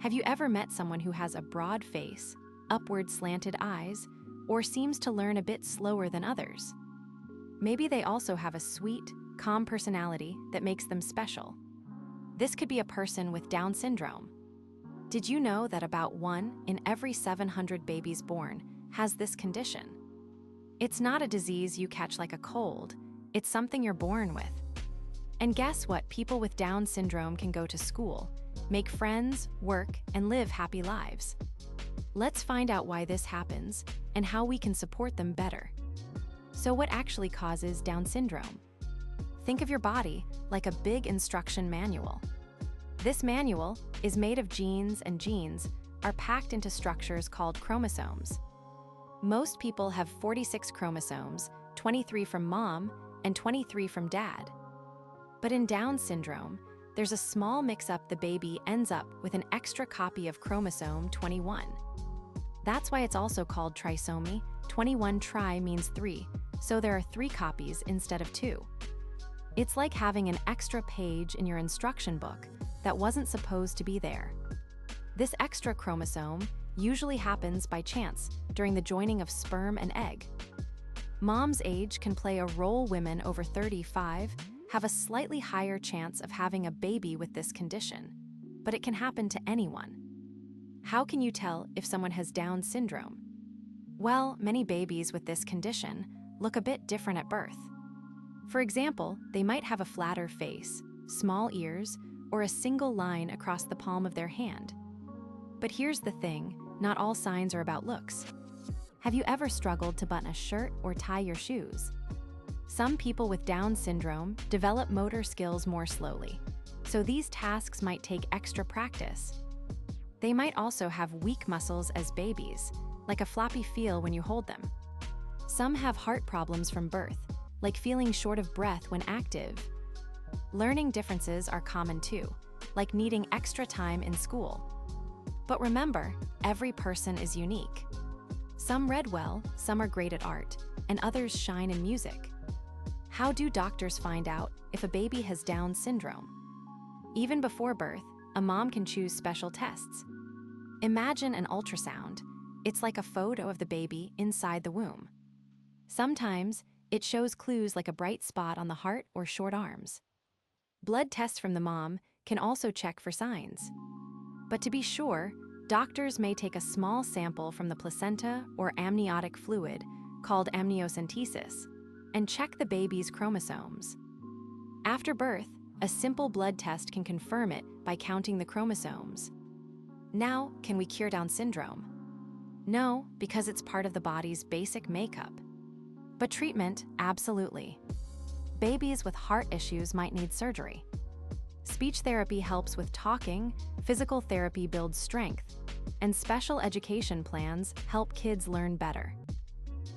Have you ever met someone who has a broad face, upward slanted eyes, or seems to learn a bit slower than others? Maybe they also have a sweet, calm personality that makes them special. This could be a person with Down syndrome. Did you know that about 1 in every 700 babies born has this condition? It's not a disease you catch like a cold, it's something you're born with. And guess what? People with Down syndrome can go to school, make friends, work, and live happy lives. Let's find out why this happens and how we can support them better. So what actually causes Down syndrome? Think of your body like a big instruction manual. This manual is made of genes, and genes are packed into structures called chromosomes. Most people have 46 chromosomes, 23 from mom and 23 from dad. But in Down syndrome, there's a small mix-up. The baby ends up with an extra copy of chromosome 21. That's why it's also called trisomy. 21 tri means 3, so there are 3 copies instead of 2. It's like having an extra page in your instruction book that wasn't supposed to be there. This extra chromosome usually happens by chance during the joining of sperm and egg. Mom's age can play a role. Women over 35 have a slightly higher chance of having a baby with this condition, but it can happen to anyone. How can you tell if someone has Down syndrome? Well, many babies with this condition look a bit different at birth. For example, they might have a flatter face, small ears, or a single line across the palm of their hand. But here's the thing, not all signs are about looks. Have you ever struggled to button a shirt or tie your shoes? Some people with Down syndrome develop motor skills more slowly, so these tasks might take extra practice. They might also have weak muscles as babies, like a floppy feel when you hold them. Some have heart problems from birth, like feeling short of breath when active. Learning differences are common too, like needing extra time in school. But remember, every person is unique. Some read well, some are great at art, and others shine in music. How do doctors find out if a baby has Down syndrome? Even before birth, a mom can choose special tests. Imagine an ultrasound. It's like a photo of the baby inside the womb. Sometimes, it shows clues like a bright spot on the heart or short arms. Blood tests from the mom can also check for signs. But to be sure, doctors may take a small sample from the placenta or amniotic fluid, called amniocentesis, and check the baby's chromosomes. After birth, a simple blood test can confirm it by counting the chromosomes. Now, can we cure Down syndrome? No, because it's part of the body's basic makeup. But treatment, absolutely. Babies with heart issues might need surgery. Speech therapy helps with talking, physical therapy builds strength, and special education plans help kids learn better.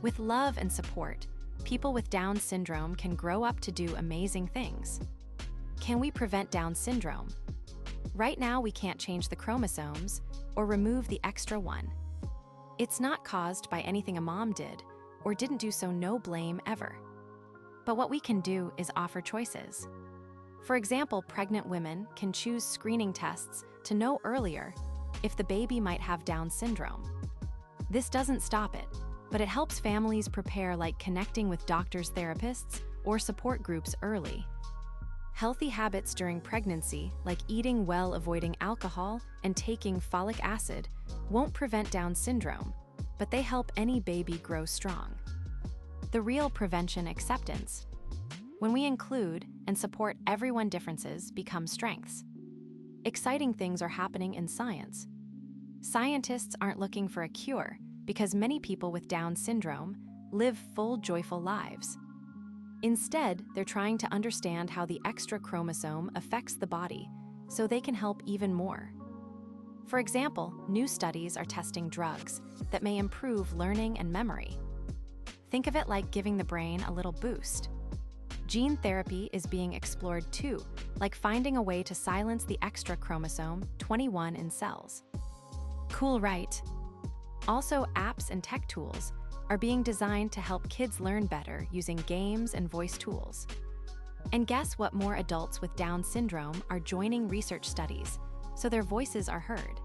With love and support, people with Down syndrome can grow up to do amazing things. Can we prevent Down syndrome? Right now, we can't change the chromosomes or remove the extra one. It's not caused by anything a mom did or didn't do, so no blame ever. But what we can do is offer choices. For example, pregnant women can choose screening tests to know earlier if the baby might have Down syndrome. This doesn't stop it, but it helps families prepare, like connecting with doctors, therapists, or support groups early. Healthy habits during pregnancy, like eating well, avoiding alcohol, and taking folic acid, won't prevent Down syndrome, but they help any baby grow strong. The real prevention, acceptance. When we include and support everyone, differences become strengths. Exciting things are happening in science. Scientists aren't looking for a cure because many people with Down syndrome live full, joyful lives. Instead, they're trying to understand how the extra chromosome affects the body so they can help even more. For example, new studies are testing drugs that may improve learning and memory. Think of it like giving the brain a little boost. Gene therapy is being explored too, like finding a way to silence the extra chromosome 21 in cells. Cool, right? Also, apps and tech tools are being designed to help kids learn better using games and voice tools. And guess what? More adults with Down syndrome are joining research studies so their voices are heard.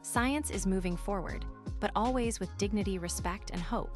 Science is moving forward, but always with dignity, respect, and hope.